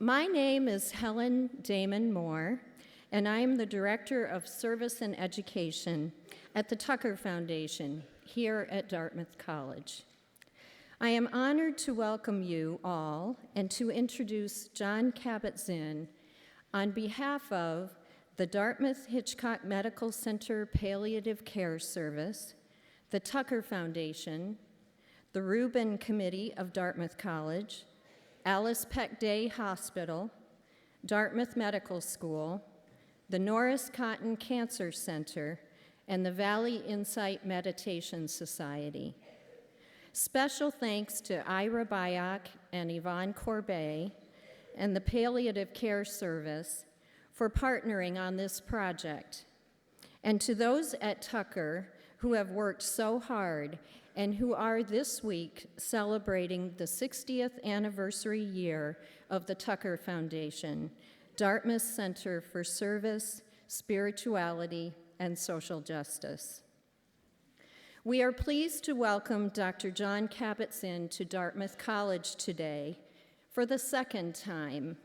My name is Helen Damon Moore, and I am the Director of Service and Education at the Tucker Foundation here at Dartmouth College. I am honored to welcome you all and to introduce Jon Kabat-Zinn on behalf of the Dartmouth Hitchcock Medical Center Palliative Care Service, the Tucker Foundation, the Rubin Committee of Dartmouth College, Alice Peck Day Hospital, Dartmouth Medical School, the Norris Cotton Cancer Center, and the Valley Insight Meditation Society. Special thanks to Ira Byock and Yvonne Corbet and the Palliative Care Service for partnering on this project, and to those at Tucker who have worked so hard and who are this week celebrating the 60th anniversary year of the Tucker Foundation, Dartmouth Center for Service, Spirituality, and Social Justice. We are pleased to welcome Dr. Jon Kabat-Zinn to Dartmouth College today for the second time.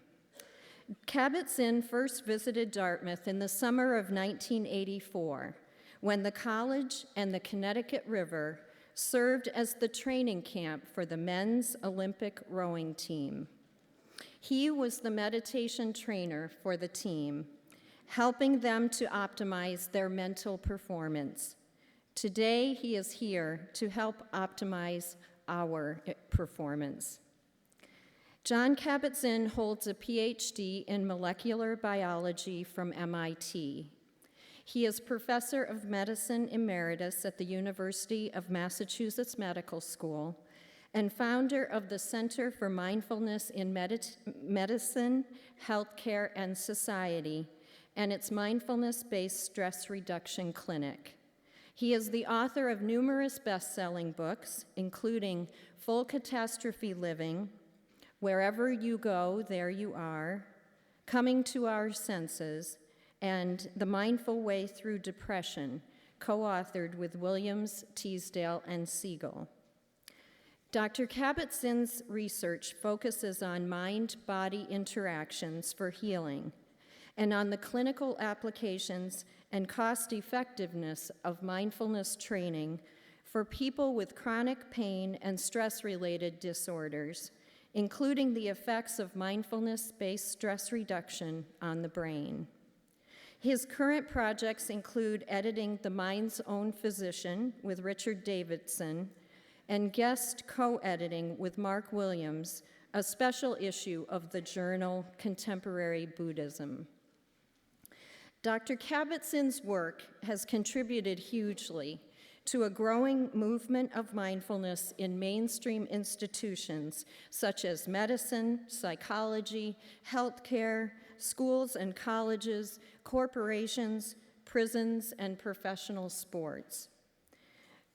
Kabat-Zinn first visited Dartmouth in the summer of 1984, when the college and the Connecticut River served as the training camp for the men's Olympic rowing team. He was the meditation trainer for the team, helping them to optimize their mental performance. Today, he is here to help optimize our performance. Jon Kabat-Zinn holds a PhD in molecular biology from MIT. He is Professor of Medicine Emeritus at the University of Massachusetts Medical School and founder of the Center for Mindfulness in Medicine, Healthcare, and Society, and its mindfulness-based stress reduction clinic. He is the author of numerous best-selling books, including Full Catastrophe Living, Wherever You Go, There You Are, Coming to Our Senses, and The Mindful Way Through Depression, co-authored with Williams, Teasdale, and Siegel. Dr. Kabat-Zinn's research focuses on mind-body interactions for healing and on the clinical applications and cost-effectiveness of mindfulness training for people with chronic pain and stress-related disorders, including the effects of mindfulness-based stress reduction on the brain. His current projects include editing The Mind's Own Physician with Richard Davidson and guest co-editing with Mark Williams, a special issue of the journal Contemporary Buddhism. Dr. Kabat-Zinn's work has contributed hugely to a growing movement of mindfulness in mainstream institutions such as medicine, psychology, healthcare, schools and colleges, corporations, prisons, and professional sports.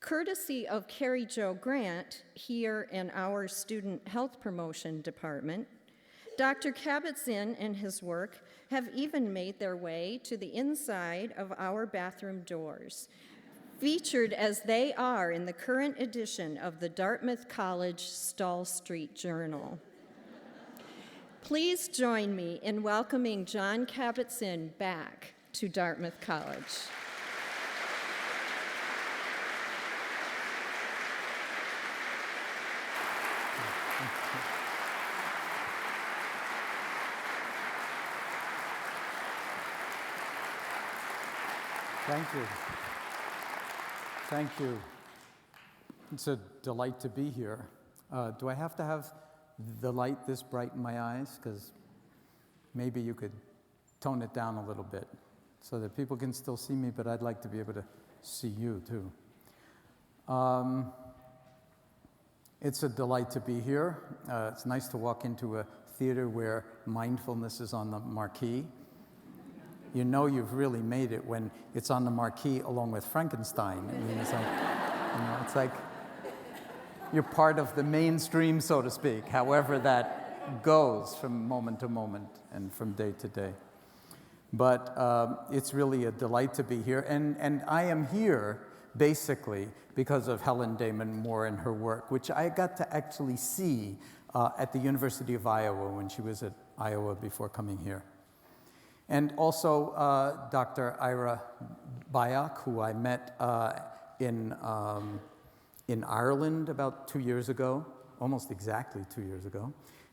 Courtesy of Carrie Jo Grant, here in our Student Health Promotion Department, Dr. Kabat-Zinn and his work have even made their way to the inside of our bathroom doors, featured as they are in the current edition of the Dartmouth College Stall Street Journal. Please join me in welcoming Jon Kabat-Zinn back to Dartmouth College. Thank you. Thank you. It's a delight to be here. Do I have to have the light this bright in my eyes? Because maybe you could tone it down a little bit so that people can still see me, but I'd like to be able to see you too. It's a delight to be here. It's nice to walk into a theater where mindfulness is on the marquee. You know you've really made it when it's on the marquee along with Frankenstein. I mean, it's like you're part of the mainstream, so to speak, however that goes from moment to moment and from day to day. But it's really a delight to be here. And I am here basically because of Helen Damon Moore and her work, which I got to actually see at the University of Iowa when she was at Iowa before coming here. And also Dr. Ira Byock, who I met in Ireland about 2 years ago, almost exactly 2 years ago.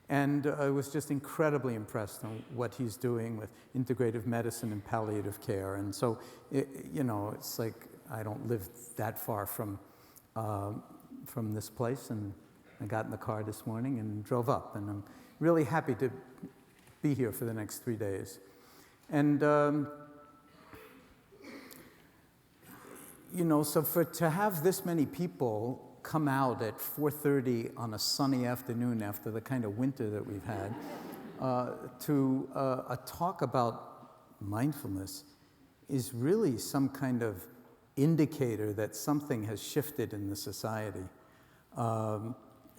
And I was just incredibly impressed on what he's doing with integrative medicine and palliative care. And so, it's like I don't live that far from this place. And I got in the car this morning and drove up. And I'm really happy to be here for the next 3 days. And, so to have this many people come out at 4:30 on a sunny afternoon after the kind of winter that we've had to a talk about mindfulness is really some kind of indicator that something has shifted in the society.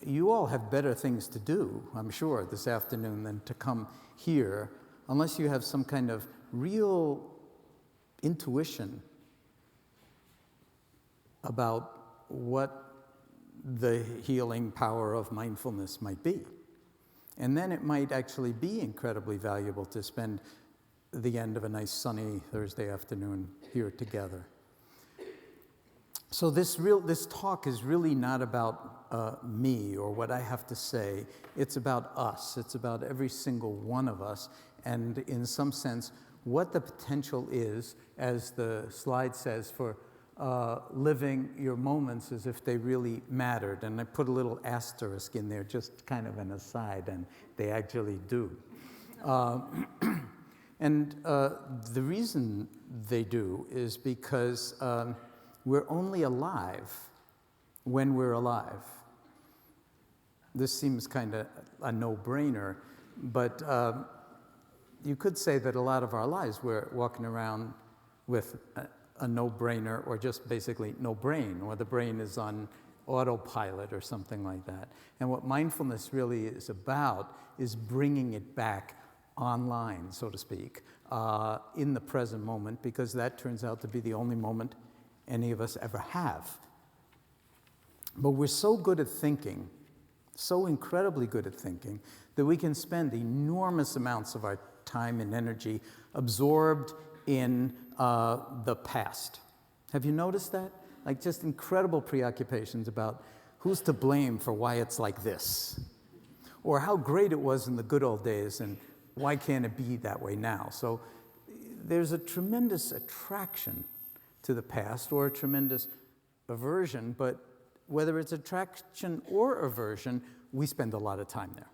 You all have better things to do, I'm sure, this afternoon than to come here, unless you have some kind of real intuition about what the healing power of mindfulness might be. And then it might actually be incredibly valuable to spend the end of a nice sunny Thursday afternoon here together. So this talk is really not about me or what I have to say. It's about us. It's about every single one of us. And in some sense, what the potential is, as the slide says, for living your moments as if they really mattered. And I put a little asterisk in there, just kind of an aside, and they actually do. And the reason they do is because we're only alive when we're alive. This seems kind of a no-brainer, but you could say that a lot of our lives we're walking around with a no-brainer, or just basically no brain, or the brain is on autopilot or something like that. And what mindfulness really is about is bringing it back online, so to speak, in the present moment, because that turns out to be the only moment any of us ever have. But we're so good at thinking, so incredibly good at thinking, that we can spend enormous amounts of our time and energy absorbed in the past. Have you noticed that? Like just incredible preoccupations about who's to blame for why it's like this, or how great it was in the good old days and why can't it be that way now? So there's a tremendous attraction to the past, or a tremendous aversion, but whether it's attraction or aversion, we spend a lot of time there.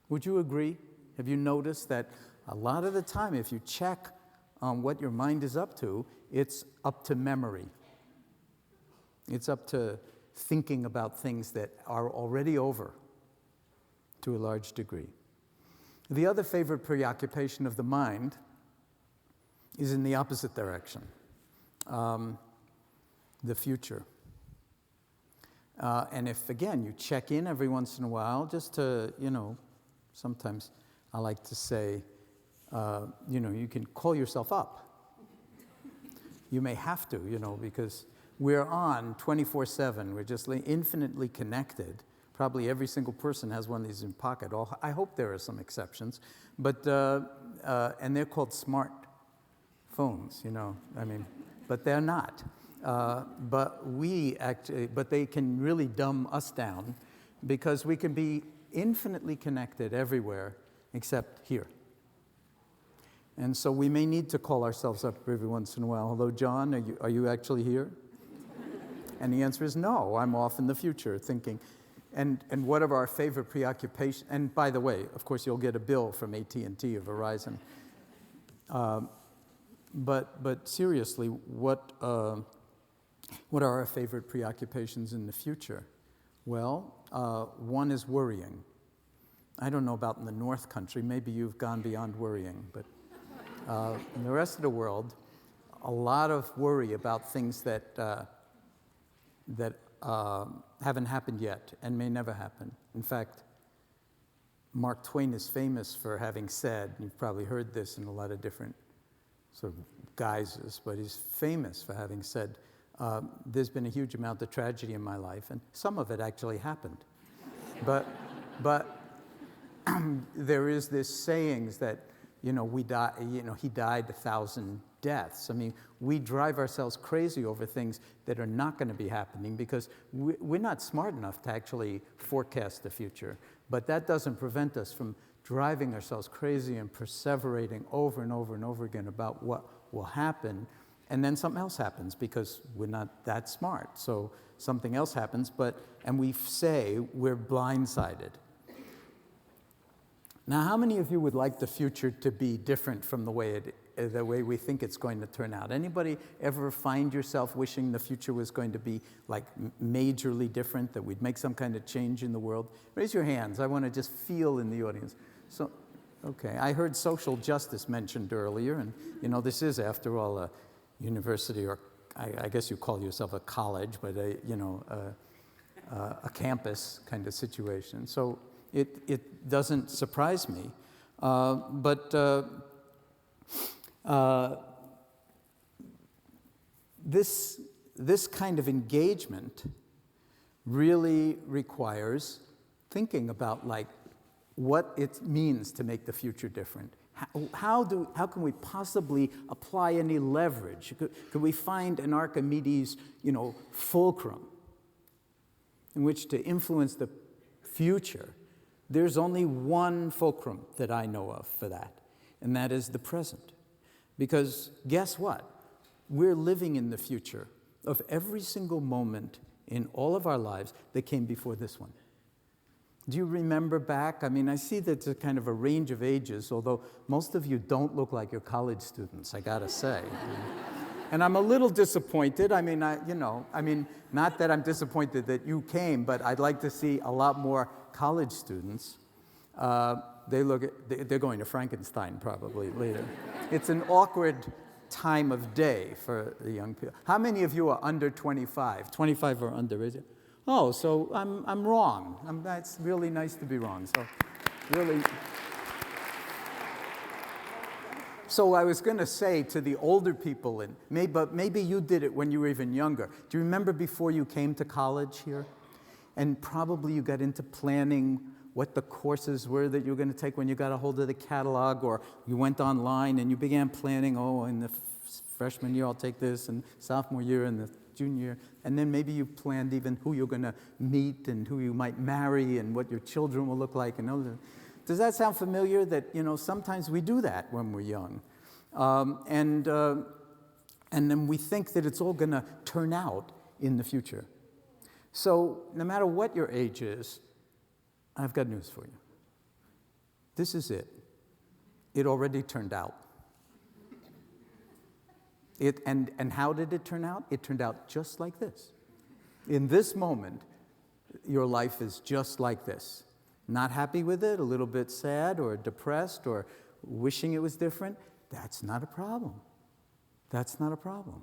Would you agree? Have you noticed that a lot of the time, if you check on what your mind is up to, it's up to memory. It's up to thinking about things that are already over to a large degree. The other favorite preoccupation of the mind is in the opposite direction, the future. And if, again, you check in every once in a while, just to, sometimes I like to say, you can call yourself up. You may have to, because we're on 24/7. We're just infinitely connected. Probably every single person has one of these in pocket. I hope there are some exceptions, but and they're called smart phones, but they're not. But they can really dumb us down, because we can be infinitely connected everywhere except here. And so we may need to call ourselves up every once in a while. Hello, John, are you actually here? And the answer is no, I'm off in the future thinking. And what are our favorite preoccupations? And by the way, of course, you'll get a bill from AT&T or Verizon. But seriously, what are our favorite preoccupations in the future? Well, one is worrying. I don't know about in the North Country. Maybe you've gone beyond worrying, but in the rest of the world, a lot of worry about things that haven't happened yet and may never happen. In fact, Mark Twain is famous for having said, you've probably heard this in a lot of different sort of guises, but he's famous for having said, there's been a huge amount of tragedy in my life, and some of it actually happened. But there is this sayings that, we die, he died 1,000 deaths. I mean, we drive ourselves crazy over things that are not going to be happening because we're not smart enough to actually forecast the future. But that doesn't prevent us from driving ourselves crazy and perseverating over and over and over again about what will happen. And then something else happens because we're not that smart. So something else happens, and we say we're blindsided. Now, how many of you would like the future to be different from the way we think it's going to turn out? Anybody ever find yourself wishing the future was going to be like majorly different, that we'd make some kind of change in the world? Raise your hands. I want to just feel in the audience. So, okay, I heard social justice mentioned earlier, and this is, after all, a university, or I guess you call yourself a college, but a campus kind of situation. So it doesn't surprise me, but this kind of engagement really requires thinking about what it means to make the future different. How can we possibly apply any leverage? Could we find an Archimedes, fulcrum in which to influence the future? There's only one fulcrum that I know of for that, and that is the present. Because guess what? We're living in the future of every single moment in all of our lives that came before this one. Do you remember back? I mean, I see that it's a kind of a range of ages, although most of you don't look like you're college students, I gotta say. And I'm a little disappointed. I mean, not that I'm disappointed that you came, but I'd like to see a lot more college students. They're going to Frankenstein probably later. It's an awkward time of day for the young people. How many of you are under 25? 25 or under, is it? Oh, so I'm wrong. It's really nice to be wrong. So, really. So I was going to say to the older people, but maybe you did it when you were even younger. Do you remember before you came to college here? And probably you got into planning what the courses were that you were going to take when you got a hold of the catalog, or you went online and you began planning, in the freshman year I'll take this, and sophomore year and the junior year. And then maybe you planned even who you're going to meet and who you might marry and what your children will look like. Does that sound familiar? That, sometimes we do that when we're young. And then we think that it's all going to turn out in the future. So no matter what your age is, I've got news for you. This is it. It already turned out. And how did it turn out? It turned out just like this. In this moment, your life is just like this. Not happy with it, a little bit sad or depressed or wishing it was different. That's not a problem. That's not a problem.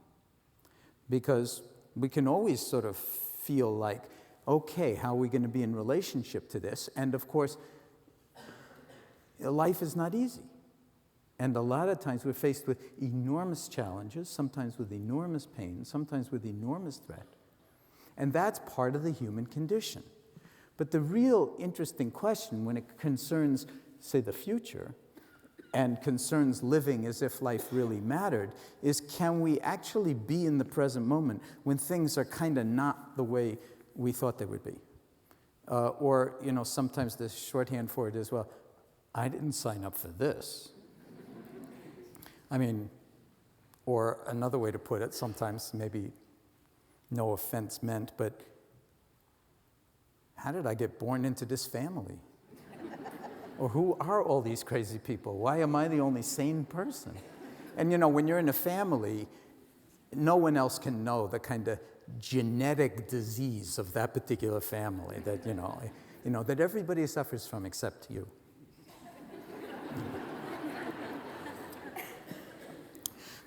Because we can always sort of feel like, okay, how are we going to be in relationship to this? And of course, life is not easy. And a lot of times we're faced with enormous challenges, sometimes with enormous pain, sometimes with enormous threat. And that's part of the human condition. But the real interesting question when it concerns, say, the future, and concerns living as if life really mattered, is can we actually be in the present moment when things are kind of not the way we thought they would be? Or, sometimes the shorthand for it is, well, I didn't sign up for this. I mean, or another way to put it, sometimes maybe no offense meant, but how did I get born into this family? Or who are all these crazy people? Why am I the only sane person? And when you're in a family, no one else can know the kind of genetic disease of that particular family that, that everybody suffers from except you.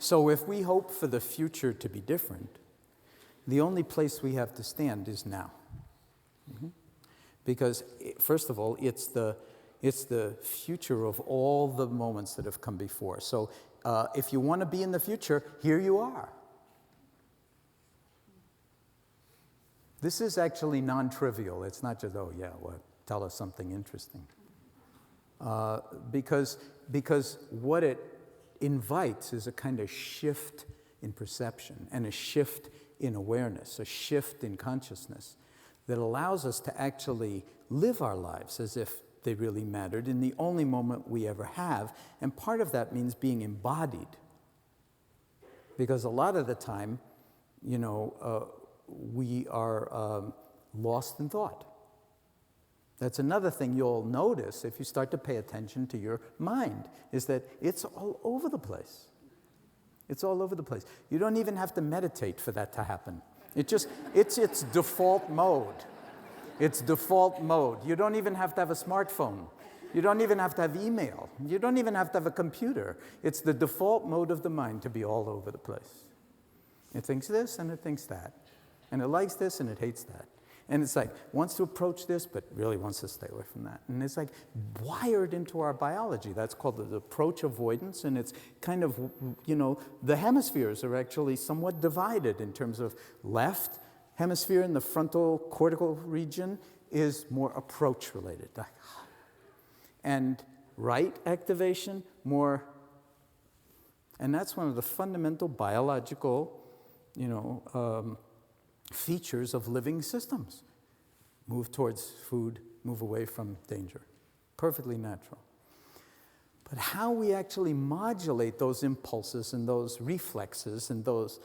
So if we hope for the future to be different, the only place we have to stand is now. Mm-hmm. Because, first of all, it's the future of all the moments that have come before. So if you want to be in the future, here you are. This is actually non-trivial. It's not just, tell us something interesting. because what it invites is a kind of shift in perception and a shift in awareness, a shift in consciousness that allows us to actually live our lives as if they really mattered in the only moment we ever have. And part of that means being embodied. Because a lot of the time, we are lost in thought. That's another thing you'll notice if you start to pay attention to your mind, is that it's all over the place. It's all over the place. You don't even have to meditate for that to happen. It's its default mode. It's default mode. You don't even have to have a smartphone. You don't even have to have email. You don't even have to have a computer. It's the default mode of the mind to be all over the place. It thinks this and it thinks that. And it likes this and it hates that. And it's like, wants to approach this, but really wants to stay away from that. And it's like wired into our biology. That's called the approach avoidance. And it's kind of, the hemispheres are actually somewhat divided in terms of left hemisphere in the frontal cortical region is more approach related. And right activation, more, and that's one of the fundamental biological, features of living systems. Move towards food, move away from danger. Perfectly natural. But how we actually modulate those impulses and those reflexes and those,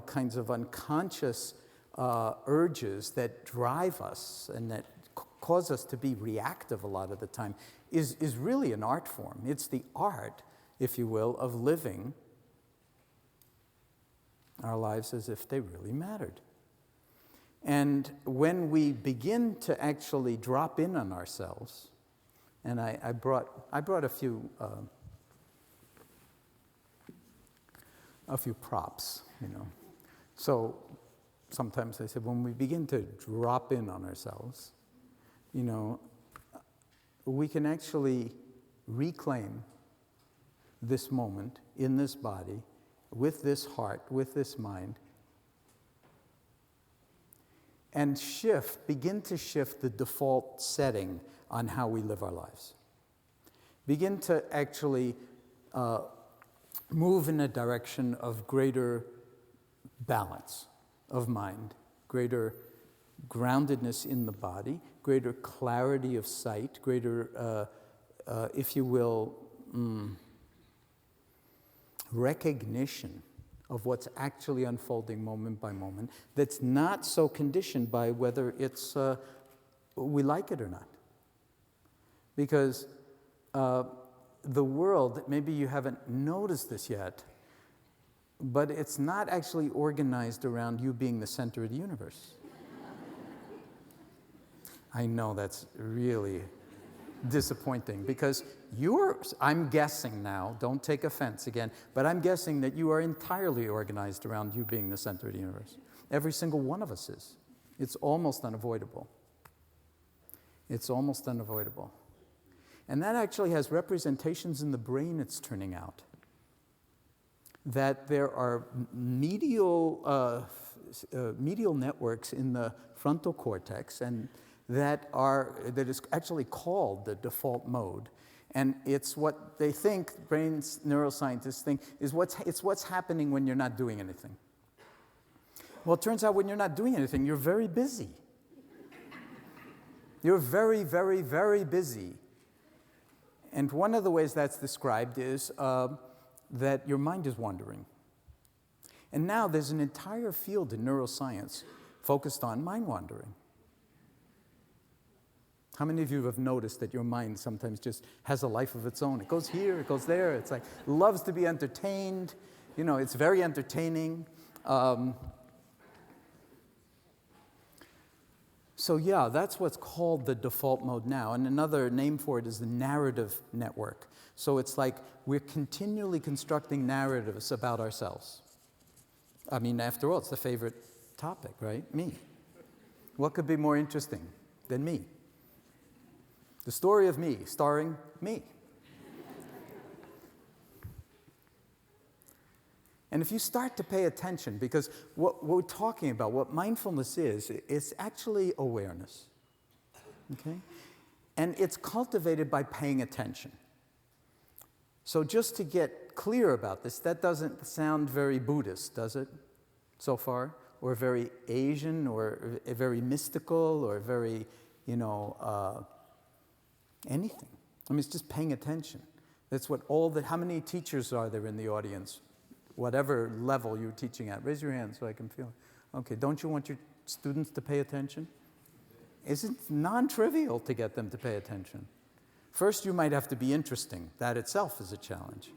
kinds of unconscious urges that drive us and that cause us to be reactive a lot of the time is really an art form. It's the art, if you will, of living our lives as if they really mattered. And when we begin to actually drop in on ourselves, and I brought a few props, So sometimes I said, when we begin to drop in on ourselves, we can actually reclaim this moment in this body, with this heart, with this mind, and begin to shift the default setting on how we live our lives. Begin to actually move in a direction of greater balance of mind, greater groundedness in the body, greater clarity of sight, greater, if you will, recognition of what's actually unfolding moment by moment, that's not so conditioned by whether it's we like it or not. Because the world, maybe you haven't noticed this yet, but it's not actually organized around you being the center of the universe. I know that's really disappointing because I'm guessing now, don't take offense again, but I'm guessing that you are entirely organized around you being the center of the universe. Every single one of us is. It's almost unavoidable. It's almost unavoidable. And that actually has representations in the brain it's turning out. That there are medial networks in the frontal cortex and that is actually called the default mode. And it's what they think, neuroscientists think, is what's happening when you're not doing anything. Well, it turns out when you're not doing anything, you're very busy. You're very, very, very busy. And one of the ways that's described is that your mind is wandering. And now there's an entire field in neuroscience focused on mind wandering. How many of you have noticed that your mind sometimes just has a life of its own? It goes here, it goes there. It's like, loves to be entertained. It's very entertaining. So yeah, that's what's called the default mode now. And another name for it is the narrative network. So it's like we're continually constructing narratives about ourselves. I mean, after all, it's the favorite topic, right? Me. What could be more interesting than me? The story of me, starring me. And if you start to pay attention, because what we're talking about, what mindfulness is, it's actually awareness. Okay? And it's cultivated by paying attention. So just to get clear about this, that doesn't sound very Buddhist, does it, so far? Or very Asian, or very mystical, or very, anything. I mean, it's just paying attention. That's what how many teachers are there in the audience? Whatever level you're teaching at. Raise your hand so I can feel it. Okay, don't you want your students to pay attention? It's non-trivial to get them to pay attention. First, you might have to be interesting. That itself is a challenge.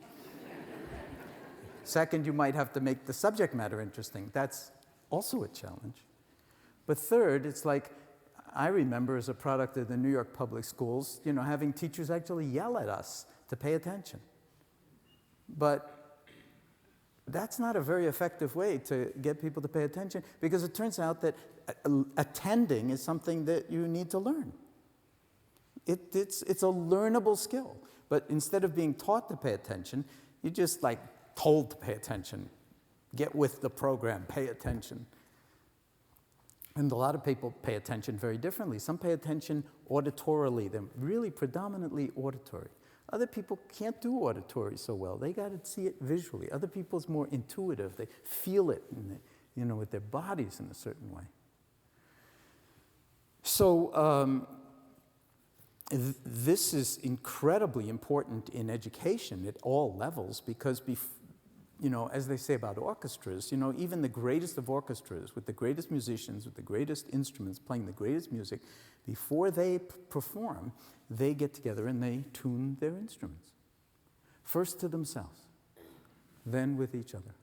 Second, you might have to make the subject matter interesting. That's also a challenge. But third, it's like, I remember as a product of the New York public schools, having teachers actually yell at us to pay attention. But that's not a very effective way to get people to pay attention, because it turns out that attending is something that you need to learn. It's a learnable skill. But instead of being taught to pay attention, you're just told to pay attention. Get with the program, pay attention. And a lot of people pay attention very differently. Some pay attention auditorily. They're really predominantly auditory. Other people can't do auditory so well. They got to see it visually. Other people, it's more intuitive. They feel it with their bodies in a certain way. So this is incredibly important in education at all levels, because as they say about orchestras, even the greatest of orchestras, with the greatest musicians, with the greatest instruments, playing the greatest music, before they perform, they get together and they tune their instruments. First to themselves, then with each other,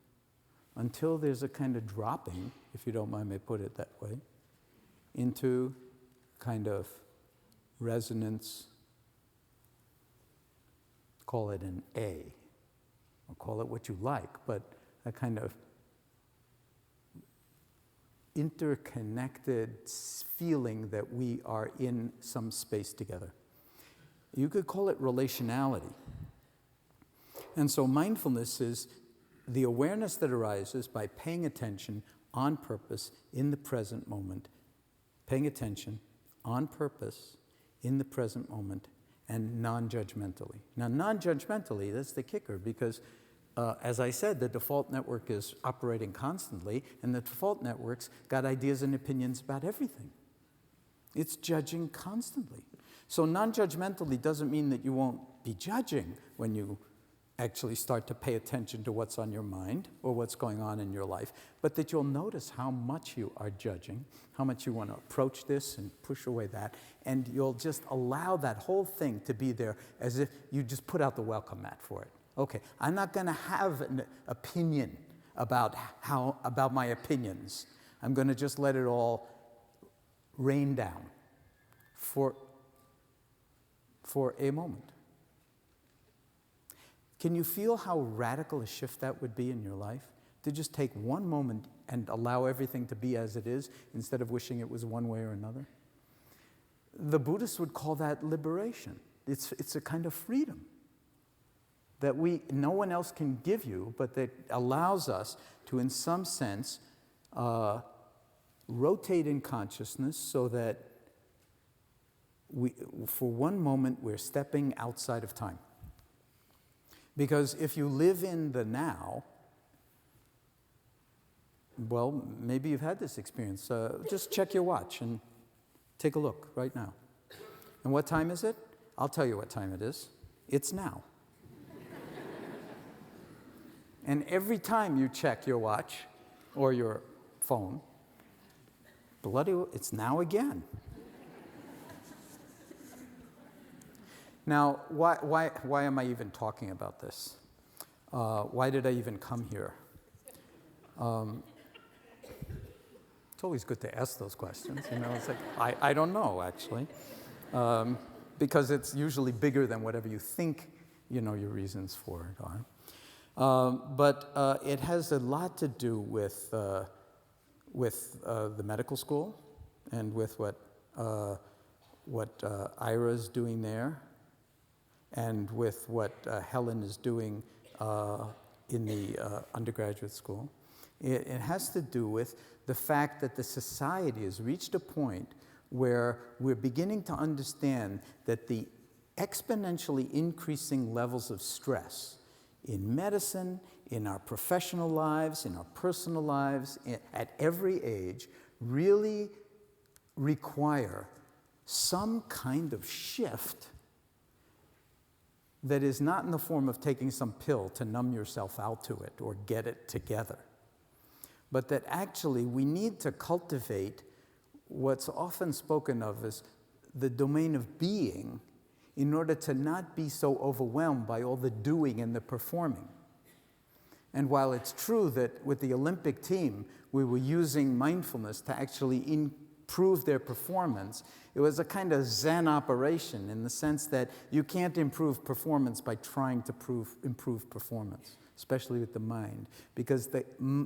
until there's a kind of dropping, if you don't mind me put it that way, into kind of resonance, call it an A. Or call it what you like, but a kind of interconnected feeling that we are in some space together. You could call it relationality. And so mindfulness is the awareness that arises by paying attention on purpose in the present moment, paying attention on purpose in the present moment, and non-judgmentally. Now, non-judgmentally, that's the kicker, because as I said, the default network is operating constantly, and the default network's got ideas and opinions about everything. It's judging constantly. So non-judgmentally doesn't mean that you won't be judging when you actually start to pay attention to what's on your mind or what's going on in your life, but that you'll notice how much you are judging, how much you want to approach this and push away that, and you'll just allow that whole thing to be there as if you just put out the welcome mat for it. Okay, I'm not going to have an opinion about my opinions. I'm going to just let it all rain down for a moment. Can you feel how radical a shift that would be in your life? To just take one moment and allow everything to be as it is, instead of wishing it was one way or another? The Buddhists would call that liberation. It's a kind of freedom that no one else can give you, but that allows us to, in some sense, rotate in consciousness so that for one moment, we're stepping outside of time. Because if you live in the now, well, maybe you've had this experience. Just check your watch and take a look right now. And what time is it? I'll tell you what time it is. It's now. And every time you check your watch or your phone, it's now again. Now, why am I even talking about this? Why did I even come here? It's always good to ask those questions. It's like, I don't know, actually. Because it's usually bigger than whatever you think, your reasons for it are. But it has a lot to do with the medical school and with what Ira's doing there, and with what Helen is doing in the undergraduate school. It has to do with the fact that the society has reached a point where we're beginning to understand that the exponentially increasing levels of stress in medicine, in our professional lives, in our personal lives, at every age, really require some kind of shift that is not in the form of taking some pill to numb yourself out to it or get it together, but that actually we need to cultivate what's often spoken of as the domain of being in order to not be so overwhelmed by all the doing and the performing. And while it's true that with the Olympic team, we were using mindfulness to actually improve their performance, it was a kind of Zen operation in the sense that you can't improve performance by trying to improve performance, especially with the mind, because the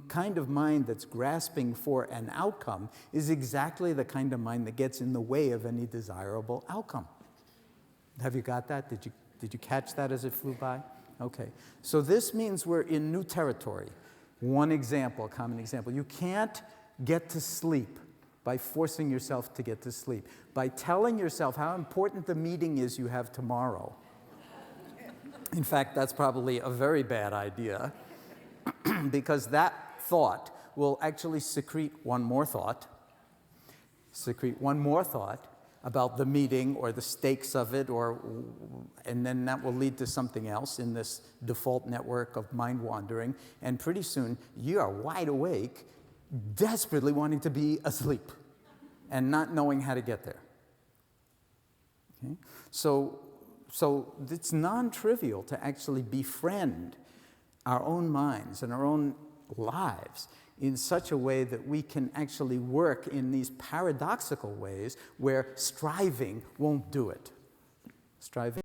kind of mind that's grasping for an outcome is exactly the kind of mind that gets in the way of any desirable outcome. Have you got that? Did you catch that as it flew by? Okay. So this means we're in new territory. One example, a common example. You can't get to sleep by forcing yourself to get to sleep, by telling yourself how important the meeting is you have tomorrow. In fact, that's probably a very bad idea because that thought will actually secrete one more thought about the meeting or the stakes of it, and then that will lead to something else in this default network of mind wandering. And pretty soon, you are wide awake, desperately wanting to be asleep and not knowing how to get there. Okay? So it's non-trivial to actually befriend our own minds and our own lives in such a way that we can actually work in these paradoxical ways where striving won't do it. Striving